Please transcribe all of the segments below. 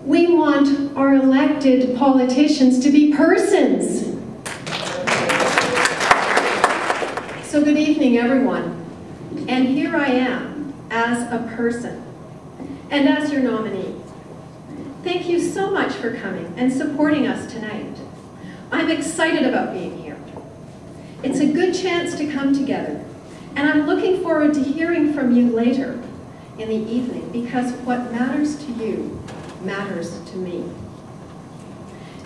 We want our elected politicians to be persons. So good evening, everyone. And here I am as a person and as your nominee. Thank you so much for coming and supporting us tonight. I'm excited about being here. It's a good chance to come together, and I'm looking forward to hearing from you later in the evening, because what matters to you matters to me.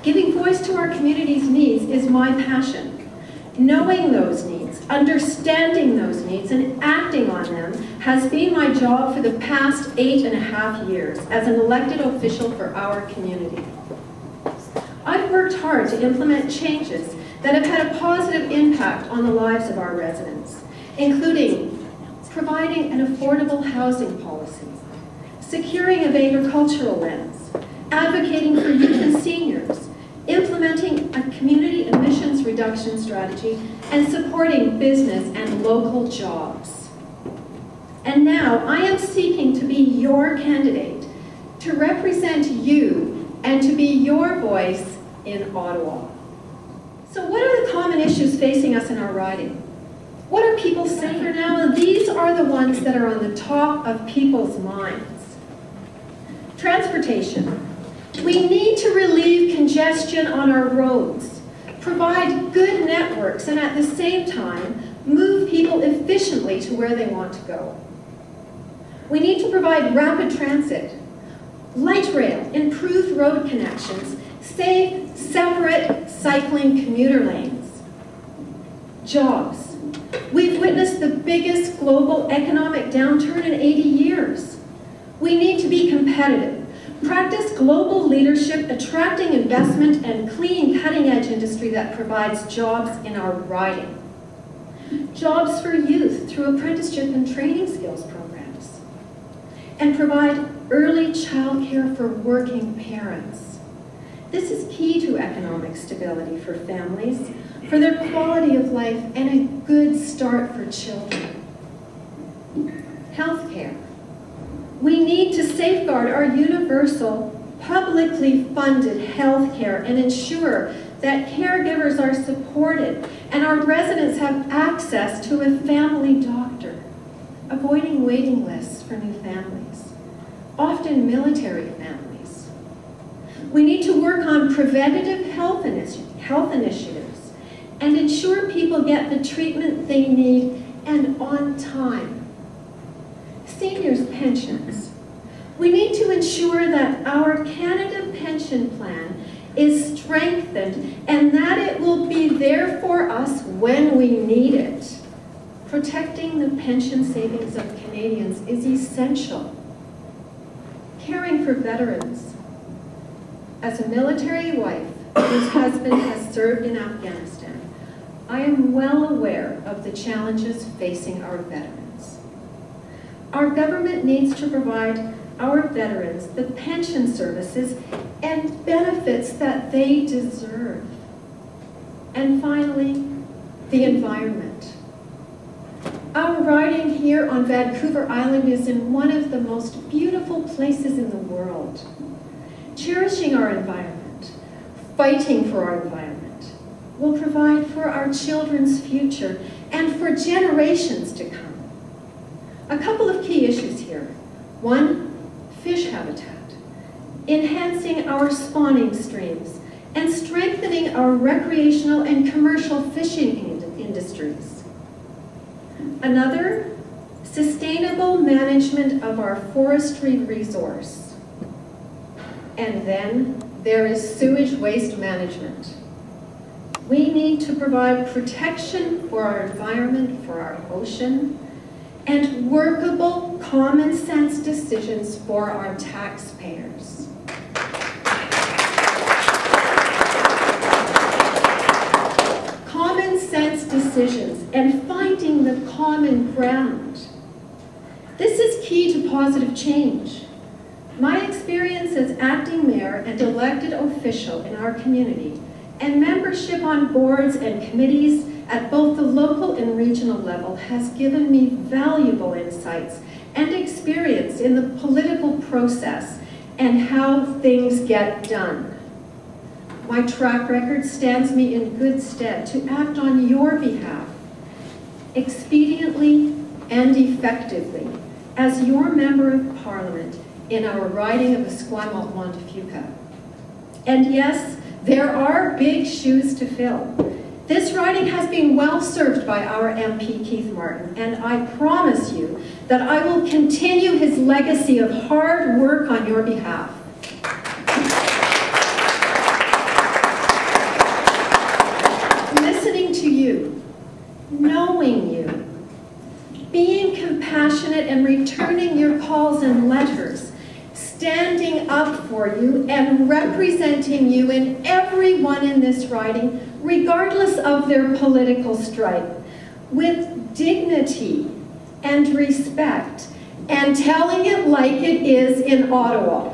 Giving voice to our community's needs is my passion. Knowing those needs, understanding those needs, and acting on them has been my job for the past 8.5 years as an elected official for our community. I've worked hard to implement changes that have had a positive impact on the lives of our residents, including providing an affordable housing policy, securing of agricultural lands, advocating for youth and seniors, implementing a community emissions reduction strategy, and supporting business and local jobs. And now I am seeking to be your candidate, to represent you, and to be your voice in Ottawa. So what are the common issues facing us in our riding? What are people saying for now? And these are the ones that are on the top of people's minds. Transportation. We need to relieve congestion on our roads, provide good networks, and at the same time, move people efficiently to where they want to go. We need to provide rapid transit, light rail, improved road connections, safe, separate cycling commuter lanes. Jobs. We've witnessed the biggest global economic downturn in 80 years. We need to be competitive, practice global leadership, attracting investment, and clean cutting-edge industry that provides jobs in our riding. Jobs for youth through apprenticeship and training skills programs. And provide early childcare for working parents. This is key to economic stability for families, for their quality of life, and a good start for children. Healthcare. We need to safeguard our universal, publicly funded healthcare and ensure that caregivers are supported and our residents have access to a family doctor, avoiding waiting lists for new families, often military families. We need to work on preventative health initiatives and ensure people get the treatment they need and on time. Seniors' pensions. We need to ensure that our Canada pension plan is strengthened and that it will be there for us when we need it. Protecting the pension savings of Canadians is essential. Caring for veterans. As a military wife whose husband has served in Afghanistan, I am well aware of the challenges facing our veterans. Our government needs to provide our veterans the pension services and benefits that they deserve. And finally, the environment. Our riding here on Vancouver Island is in one of the most beautiful places in the world. Cherishing our environment, fighting for our environment, will provide for our children's future and for generations to come. A couple of key issues here. One, fish habitat, enhancing our spawning streams and strengthening our recreational and commercial fishing industries. Another, sustainable management of our forestry resource. And then there is sewage waste management. We need to provide protection for our environment, for our ocean, and workable, common sense decisions for our taxpayers. Common sense decisions and finding the common ground. This is key to positive change. My experience as acting mayor and elected official in our community and membership on boards and committees at both the local and regional level has given me valuable insights and experience in the political process and how things get done. My track record stands me in good stead to act on your behalf, expediently and effectively, as your Member of Parliament in our riding of Esquimalt-Montefeuca. And yes, there are big shoes to fill. This riding has been well served by our MP Keith Martin, and I promise you that I will continue his legacy of hard work on your behalf. Listening to you, knowing you, being compassionate and returning your calls and letters, standing up for you and representing you and everyone in this riding, regardless of their political stripe, with dignity and respect, and telling it like it is in Ottawa.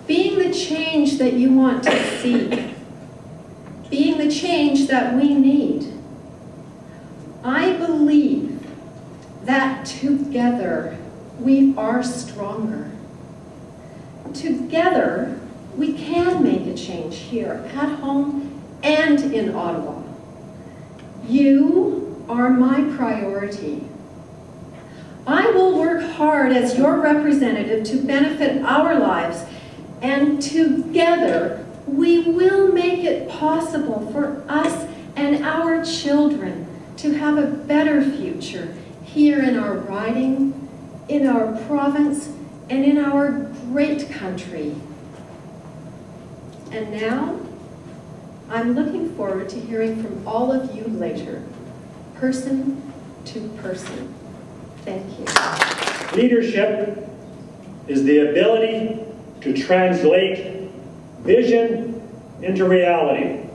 Being the change that you want to see, being the change that we need. I believe that together we are stronger. Together, we can make a change here at home and in Ottawa. You are my priority. I will work hard as your representative to benefit our lives, and together we will make it possible for us and our children to have a better future here in our riding, in our province, and in our great country. And now, I'm looking forward to hearing from all of you later, person to person. Thank you. Leadership is the ability to translate vision into reality.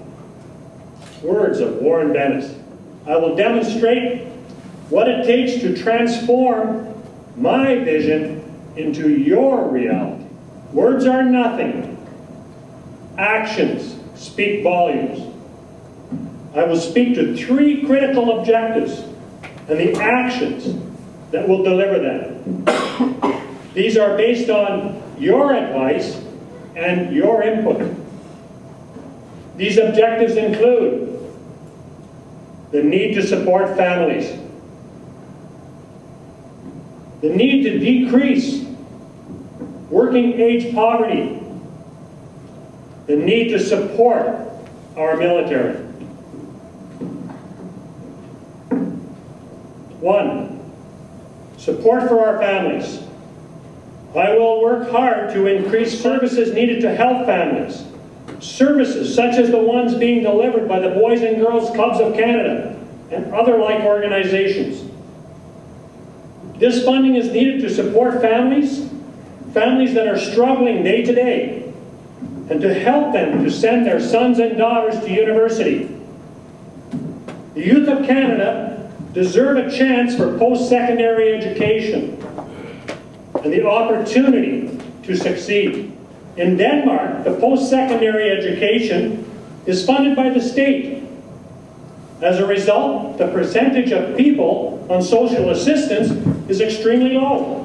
Words of Warren Bennis. I will demonstrate what it takes to transform my vision into your reality. Words are nothing. Actions speak volumes. I will speak to 3 critical objectives and the actions that will deliver them. These are based on your advice and your input. These objectives include the need to support families, the need to decrease working age poverty, the need to support our military. 1, support for our families. I will work hard to increase services needed to help families. Services such as the ones being delivered by the Boys and Girls Clubs of Canada and other like organizations. This funding is needed to support families that are struggling day to day, and to help them to send their sons and daughters to university. The youth of Canada deserve a chance for post-secondary education and the opportunity to succeed. In Denmark, the post-secondary education is funded by the state. As a result, the percentage of people on social assistance is extremely low.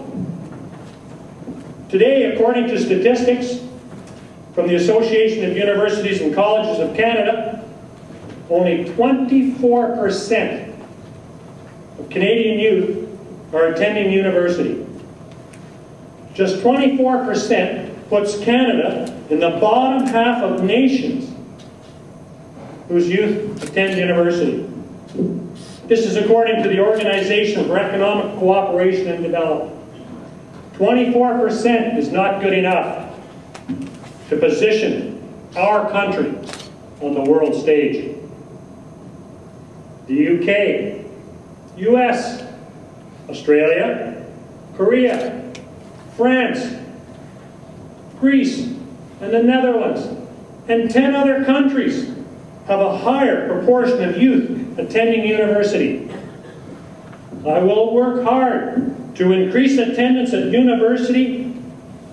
Today, according to statistics from the Association of Universities and Colleges of Canada, only 24% of Canadian youth are attending university. Just 24% puts Canada in the bottom half of nations whose youth attend university. This is according to the Organization for Economic Cooperation and Development. 24% is not good enough to position our country on the world stage. The UK, US, Australia, Korea, France, Greece, and the Netherlands, and 10 other countries have a higher proportion of youth attending university. I will work hard to increase attendance at university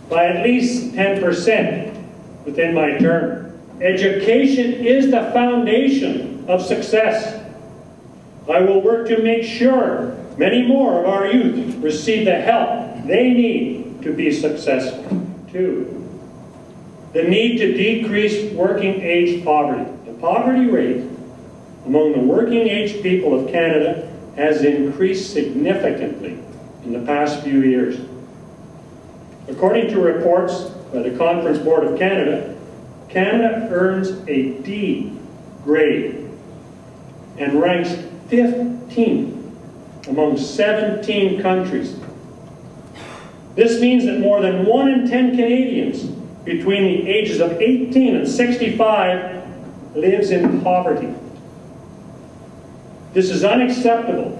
by at least 10% within my term. Education is the foundation of success. I will work to make sure Many more of our youth receive the help they need to be successful. 2, the need to decrease working age poverty. The poverty rate among the working age people of Canada has increased significantly in the past few years. According to reports by the Conference Board of Canada, Canada earns a D grade and ranks 15th among 17 countries. This means that more than 1 in 10 Canadians between the ages of 18 and 65 lives in poverty. This is unacceptable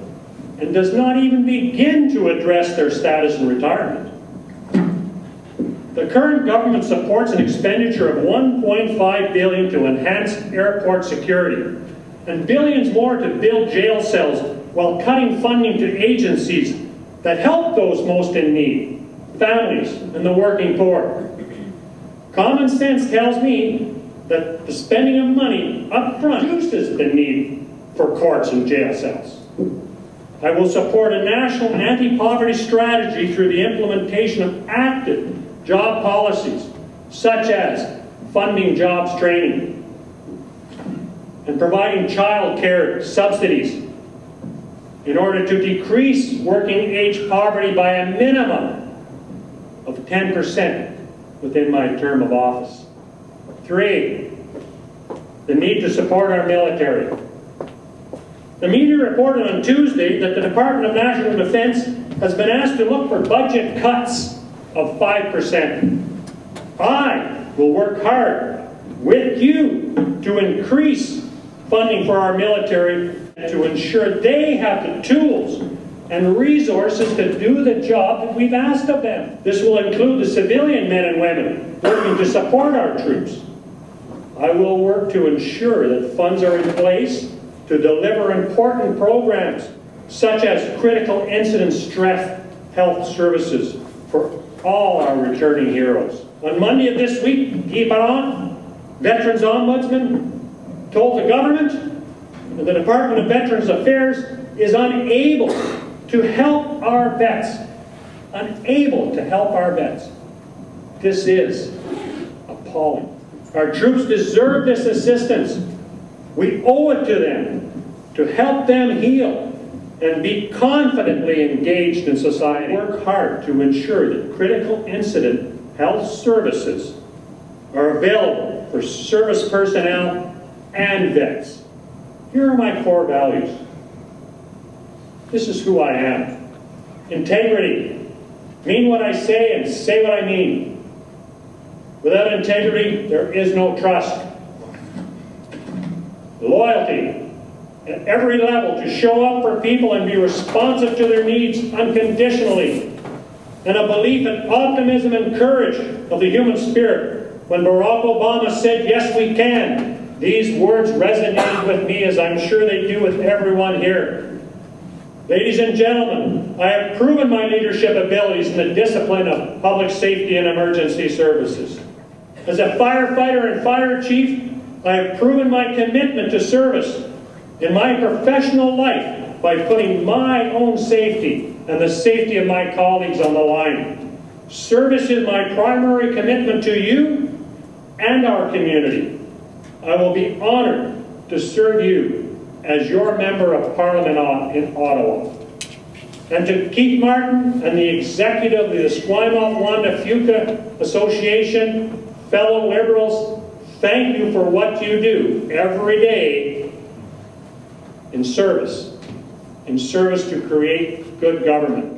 and does not even begin to address their status in retirement. The current government supports an expenditure of $1.5 billion to enhance airport security and billions more to build jail cells while cutting funding to agencies that help those most in need, families and the working poor. Common sense tells me that the spending of money up front reduces the need for courts and jail cells. I will support a national anti-poverty strategy through the implementation of active job policies, such as funding jobs training and providing child care subsidies in order to decrease working age poverty by a minimum of 10% within my term of office. 3, the need to support our military. The media reported on Tuesday that the Department of National Defence has been asked to look for budget cuts of 5%. I will work hard with you to increase funding for our military to ensure they have the tools and resources to do the job that we've asked of them. This will include the civilian men and women working to support our troops. I will work to ensure that funds are in place to deliver important programs such as critical incident stress health services for all our returning heroes. On Monday of this week, Guy Parent, Veterans Ombudsman, told the government that the Department of Veterans Affairs is unable to help our vets. Unable to help our vets. This is appalling. Our troops deserve this assistance. We owe it to them to help them heal and be confidently engaged in society. Work hard to ensure that critical incident health services are available for service personnel and vets. Here are my core values. This is who I am. Integrity. Mean what I say and say what I mean. Without integrity, there is no trust. Loyalty. At every level, to show up for people and be responsive to their needs unconditionally. And a belief in optimism and courage of the human spirit. When Barack Obama said, "Yes, we can," these words resonated with me, as I'm sure they do with everyone here. Ladies and gentlemen, I have proven my leadership abilities in the discipline of public safety and emergency services. As a firefighter and fire chief, I have proven my commitment to service in my professional life by putting my own safety and the safety of my colleagues on the line. Service is my primary commitment to you and our community. I will be honored to serve you as your Member of Parliament in Ottawa. And to Keith Martin and the executive of the Esquimalt-Wanda-Fuca Association, fellow Liberals, thank you for what you do every day in service to create good government.